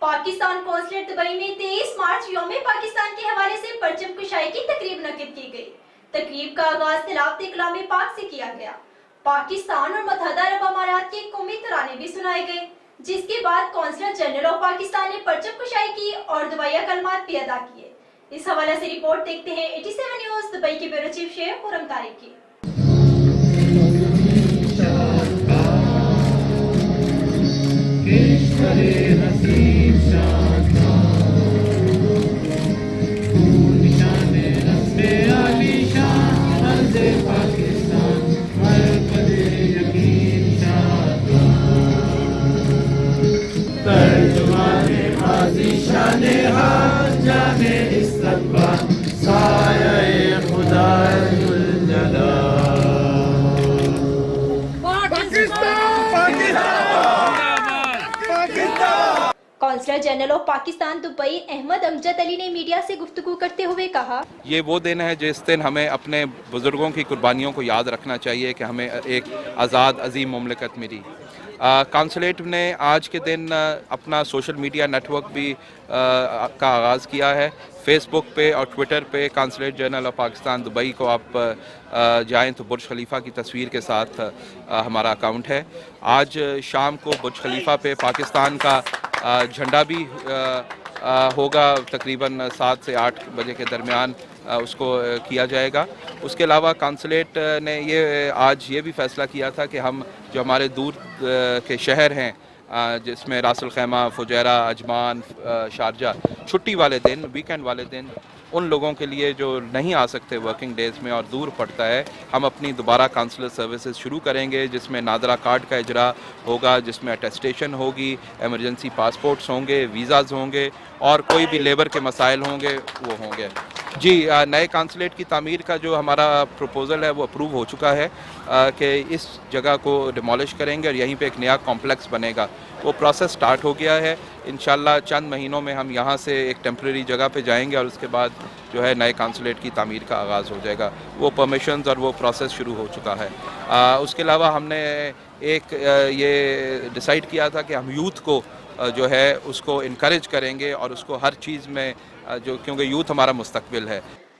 Pakistan consulate Dubai में 23 मार्च यौम पाकिस्तान के हवाले से परचम कुशाई की तकरीब मुनक्किद की गई। तकरीब का आगाज तिलावत कलाम पाक से किया गया। पाकिस्तान और मुत्तहदा अरब अमारात के कौमी तराने भी सुनाए गए, जिसके बाद कौंसलर जनरल ऑफ पाकिस्तान ने परचम कुशाई की और दुबैया कलमात भी अदा किए। इस हवाले से रिपोर्ट देखते हैं 87 न्यूज़ दुबई के ब्यूरो चीफ शेख खुरम तारिक की। Consular general of Pakistan Dubai Ahmad Amjad Ali ने मीडिया से गुफ्तगू करते हुए कहा, ये वो दिन है जिस दिन हमें अपने बुज़ुर्गों की कुर्बानियों को याद रखना चाहिए कि हमें एक आज़ाद अजीम मुमलिकत मिली। कौंसलेट ने आज के दिन अपना सोशल मीडिया नेटवर्क भी का आगाज़ किया है। फेसबुक पे और ट्विटर पे consulate general of Pakistan Dubai को आप जाएं तो बुर्ज खलीफा की तस्वीर के साथ हमारा अकाउंट है। आज शाम को बुर्ज खलीफा पे पाकिस्तान का झंडा भी होगा, तकरीबन 7 से 8 बजे के दरमियान उसको किया जाएगा। उसके अलावा कौंसलेट ने आज ये भी फ़ैसला किया था कि हम जो हमारे दूर के शहर हैं जिसमें रासल खैमा, फुजैरा, अजमान, शारजा, छुट्टी वाले दिन, वीकेंड वाले दिन उन लोगों के लिए जो नहीं आ सकते वर्किंग डेज़ में और दूर पड़ता है, हम अपनी दोबारा काउंसलर सर्विसेज शुरू करेंगे, जिसमें नादरा कार्ड का इजरा होगा, जिसमें अटेस्टेशन होगी, एमरजेंसी पासपोर्ट्स होंगे, वीज़ाज़ होंगे और कोई भी लेबर के मसाइल होंगे वो होंगे। जी, नए काउंसलेट की तामीर का जो हमारा प्रपोज़ल है वो अप्रूव हो चुका है कि इस जगह को डिमोलिश करेंगे और यहीं पे एक नया कॉम्प्लेक्स बनेगा। वो प्रोसेस स्टार्ट हो गया है। इंशाल्लाह चंद महीनों में हम यहाँ से एक टेम्प्रेरी जगह पे जाएंगे और उसके बाद जो है नए काउंसलेट की तामीर का आगाज़ हो जाएगा। वो परमिशंस और वो प्रोसेस शुरू हो चुका है। उसके अलावा हमने एक ये डिसाइड किया था कि हम यूथ को जो है उसको इनकरेज करेंगे और उसको हर चीज़ में जो, क्योंकि यूथ हमारा मुस्तकबिल है।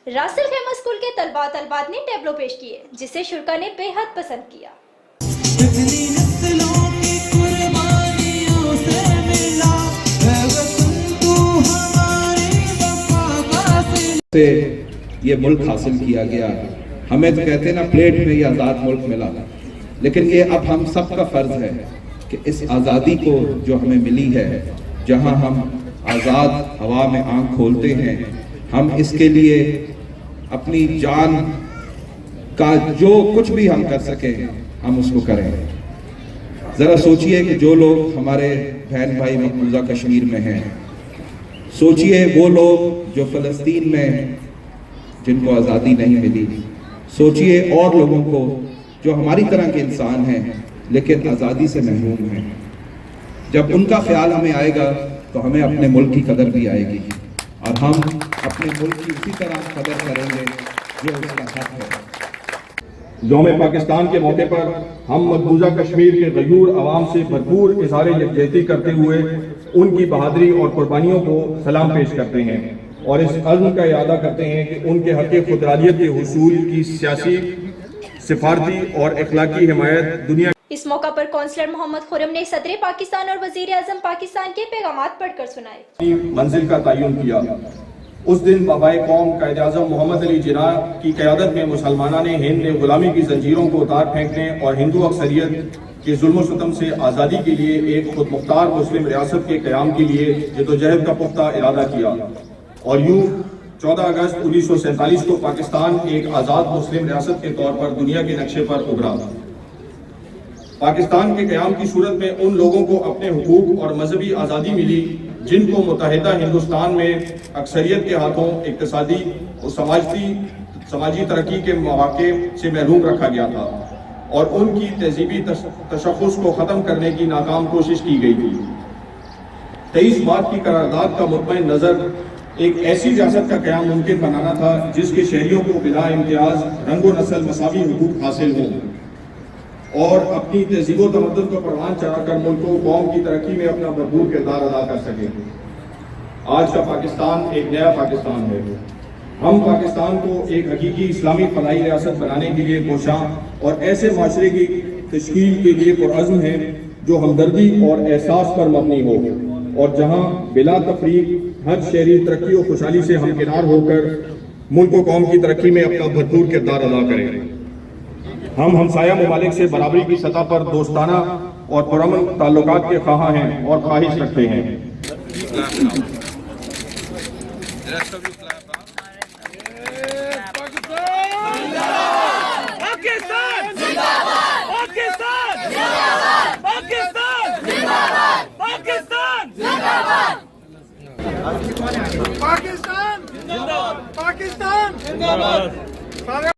रासल खैमा स्कूल के तलबात ने टैबलो पेश किए, जिसे शुरा ने बेहद पसंद किया। से ये मुल्क हासिल किया गया। हमें तो कहते हैं ना प्लेट में ये आज़ाद मुल्क मिला, लेकिन ये अब हम सब का फ़र्ज है कि इस आज़ादी को जो हमें मिली है, जहां हम आज़ाद हवा में आंख खोलते हैं, हम इसके लिए अपनी जान का जो कुछ भी हम कर सके हम उसको करें। ज़रा सोचिए कि जो लोग हमारे बहन भाई मकबूजा कश्मीर में हैं, सोचिए वो लोग जो फ़लस्तीन में जिनको आज़ादी नहीं मिली, सोचिए और लोगों को जो हमारी तरह के इंसान हैं लेकिन आज़ादी से महरूम हैं। जब उनका ख्याल हमें आएगा तो हमें अपने मुल्क की कदर भी आएगी और हम अपने मुल्क की उसी तरह कदर करेंगे जो उसका हक है। यौम पाकिस्तान के मौके पर हम मकबूजा कश्मीर के गयूर आवाम से भरपूर इज़हार यकजहती करते हुए उनकी बहादुरी और कुर्बानियों को सलाम पेश करते हैं और इस अज़्म का इरादा करते हैं कि उनके हक़ खुदरादियत के हुसूल की सियासी, सिफारती और अखलाकी हिमायत दुनिया। इस मौका पर कौंसलर मोहम्मद खुरम ने सदर पाकिस्तान और वज़ीर आज़म पाकिस्तान के पैगामात पढ़कर सुनाए। मंजिल का तयन किया। उस दिन बाबाए कौम कायद आज़म मोहम्मद अली जिन्ना की क़यादत में मुसलमाना ने हिंद में गुलामी की जंजीरों को उतार फेंकने और हिंदू अक्सरियत के जुल्म सितम से आज़ादी के लिए एक खुद मुख्तार मुस्लिम रियासत के क़याम के लिए जद्दोजहद का पुख्ता इरादा किया और यूँ 14 अगस्त 1947 को पाकिस्तान एक आज़ाद मुस्लिम रियासत के तौर पर दुनिया के नक्शे पर उभरा। पाकिस्तान के क़याम की सूरत में उन लोगों को अपने हुकूक और मजहबी आज़ादी मिली जिनको मुत्तहिदा हिंदुस्तान में अक्सरियत के हाथों इक़्तिसादी और समाजी तरक्की के मौके से महरूम रखा गया था और उनकी तहजीबी तशख़्ख़ुस को ख़त्म करने की नाकाम कोशिश की गई थी। 23 मार्च की करारदाद का मुतमईन नज़र एक ऐसी रियासत का क़याम मुमकिन बनाना था जिसके शहरियों को बिला इम्तियाज़ रंगो नस्ल मसावी हुकूक हासिल हों। اور اپنی تہذیب و تمدن کو پروان چڑھا کر ملک و قوم کی ترقی میں اپنا بھرپور کردار ادا کر سکیں۔ آج کا پاکستان ایک نیا پاکستان ہے۔ ہم پاکستان کو ایک حقیقی اسلامی فلاحی ریاست بنانے کے لیے کوشاں اور ایسے معاشرے کی تشکیل کے لیے پرعزم ہیں جو ہمدردی اور احساس پر مبنی ہو، اور جہاں بلا تفریق ہر شہری ترقی و خوشحالی سے ہمکنار ہو کر ملک و قوم کی ترقی میں اپنا بھرپور کردار ادا کریں۔ ہم ہمسایہ ممالک سے برابری کی سطح پر دوستانہ اور پرامن تعلقات کے خواہاں ہیں اور خواہش رکھتے ہیں۔ پاکستان زندہ باد، پاکستان زندہ باد۔